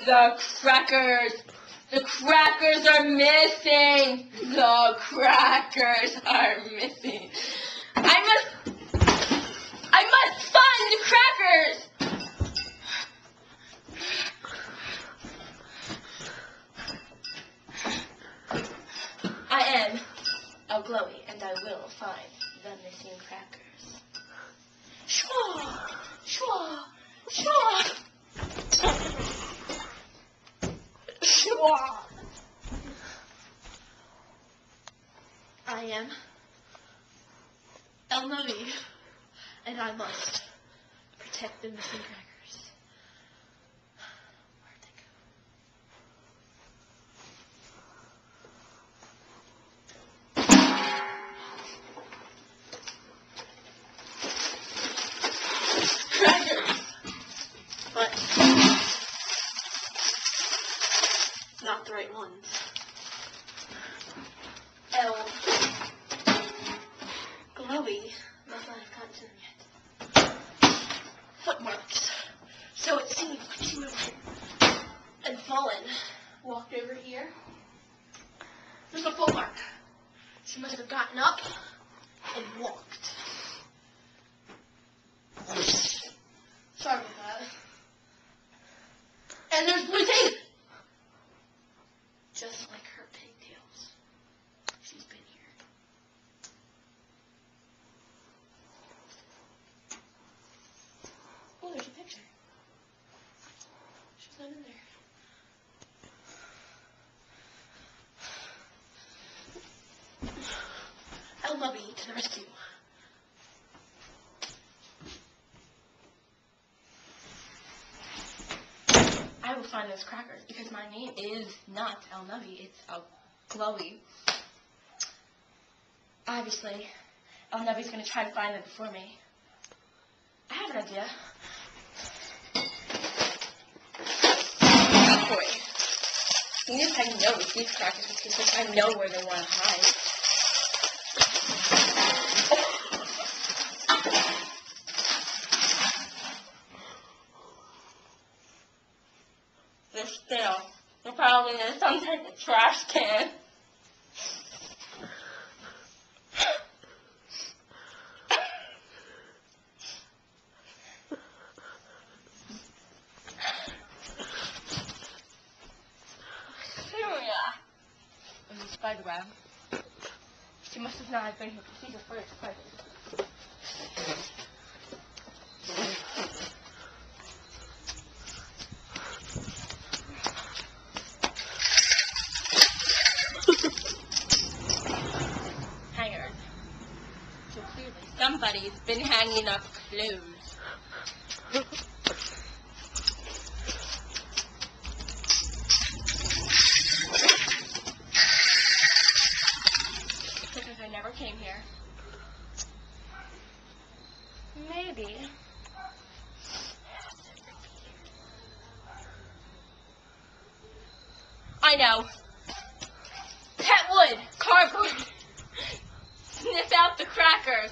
The crackers! The crackers are missing! The crackers are missing. I must find the crackers! I am El Glowy, and I will find the missing crackers. Shwa! Shwa! Shwa! Shwa! I am El Glowy, and I must protect the missing crackers. Where'd they go? But not the right ones. El Glowy must not have gotten to them yet. Footmarks. So it seems like she moved and fallen. Walked over here. There's a footmark. She must have gotten up and walked. Sorry about that. And there's blue tape! Just like her pigtails. She's been here. Oh, there's a picture. She's not in there. El Glowy to the rescue. I will find those crackers because my name is not El Glowy, it's El Glowy. Obviously, El Glowy's going to try to find them before me. I have an idea. Boy, you know if I know with these crackers because I know where they want to hide. They're still. They're probably in some type of trash can. In the spider web. She must have not been here to see the first spiders. Hanger. So clearly somebody's been hanging up clothes. Because I never came here. Maybe. I know. Pet wood, cardboard. Sniff out the crackers.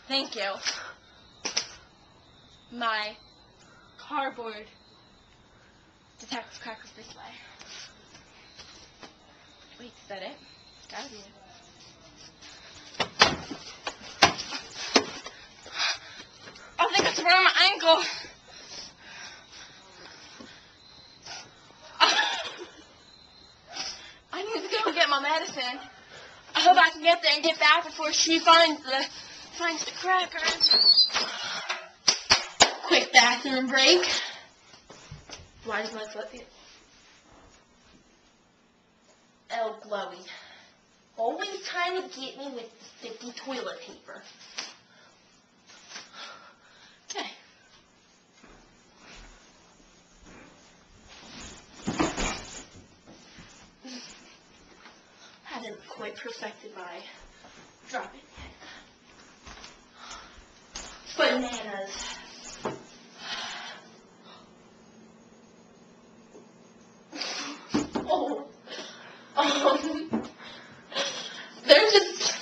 Thank you. My cardboard detects crackers this way. Wait, is that it? It's gotta be it. I think it's around my ankle. I need to go get my medicine. I hope I can get there and get back before she finds the crackers. Quick bathroom break. Why does my foot feel? El Glowy. Always trying to get me with the sticky toilet paper. Okay. Hadn't quite perfected my dropping yet. Bananas. They're just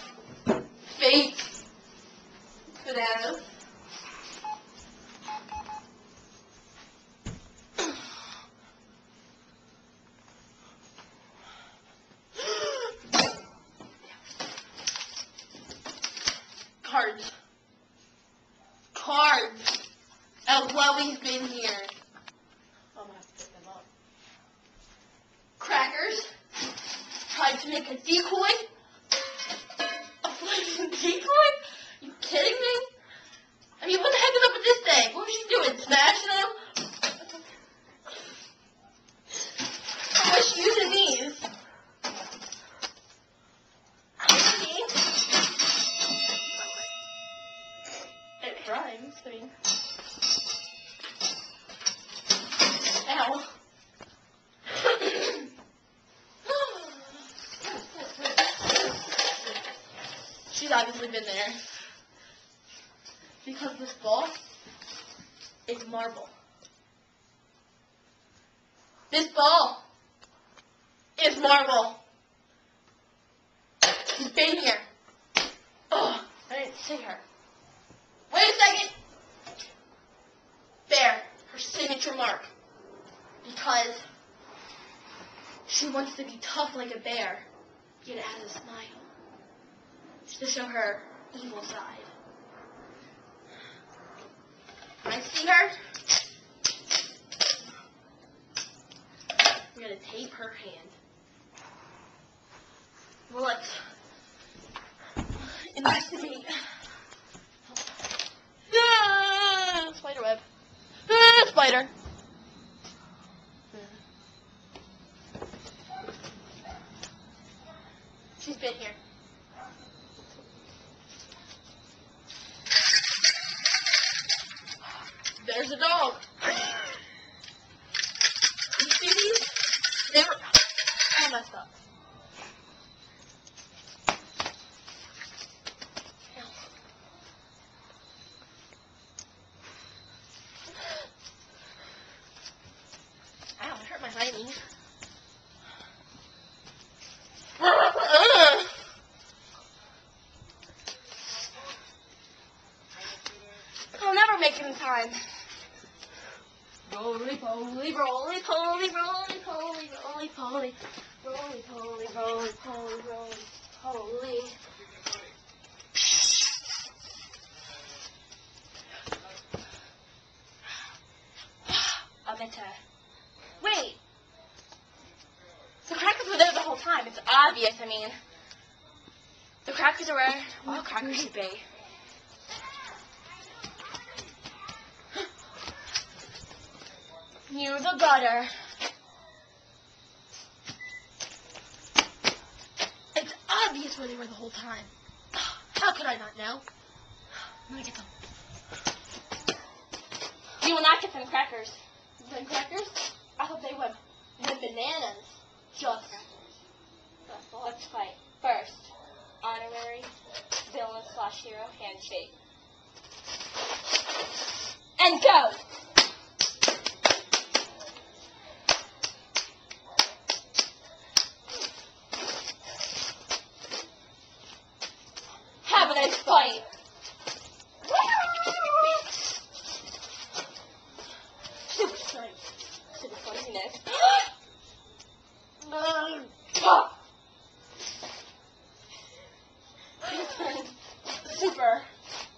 fake cards. Cards. Oh, Chloe's been here. I'm gonna have to pick them up. Crackers. Tried to make a decoy. A flaming decoy? You kidding me? I mean, what the heck is up with this thing? What was she doing? Smashing them? How was she using these? It rhymes, I mean. Ow. She's obviously been there. Because this ball is marble. This ball is marble. She's been here. Ugh, I didn't see her. Wait a second. There, her signature mark. Because she wants to be tough like a bear, yet it has a smile. Just to show her evil side. I see her. I'm gonna tape her hand. Well, let's investigate. Ah, spider web. Ah, spider. She's been here. There's a dog. You see these? They were all messed up. Ow, I hurt my hiney. I'll never make it in time. Roly poly, roly poly, roly poly, roly poly, roly poly, roly poly, roly poly. I'll bet wait. The crackers were there the whole time. It's obvious. I mean, the crackers are where all crackers should be. Near the gutter. It's obvious where they were the whole time. How could I not know? Let me get them. You will not get them crackers. Them crackers? I thought they were bananas. Just. Let's fight. First, honorary villain/hero handshake. And go! Have a nice fight. Super strength. Super fuzziness. Super.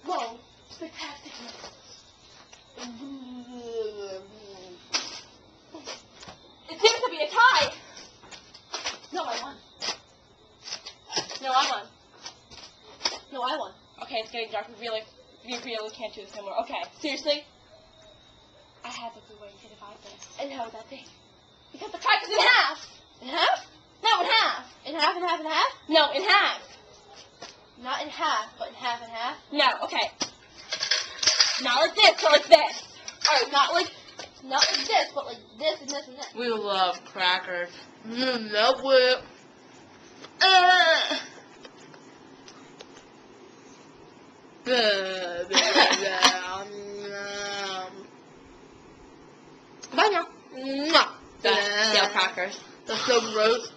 Whoa. Spectacular. It seems to be a tie. No, I won. No, I won. No, I won. Okay, it's getting dark. We really can't do this anymore. Okay, seriously? I have a good way to divide this. And how would that be? Because the crack is in half. In half? No, in half. In half and half and half? No, in half. Not in half, but in half and half? No, okay. Not like this, or like this. Alright, not like this, but like this and this and this. We love crackers. Love it. Bye now. Yeah, crackers. That's so gross.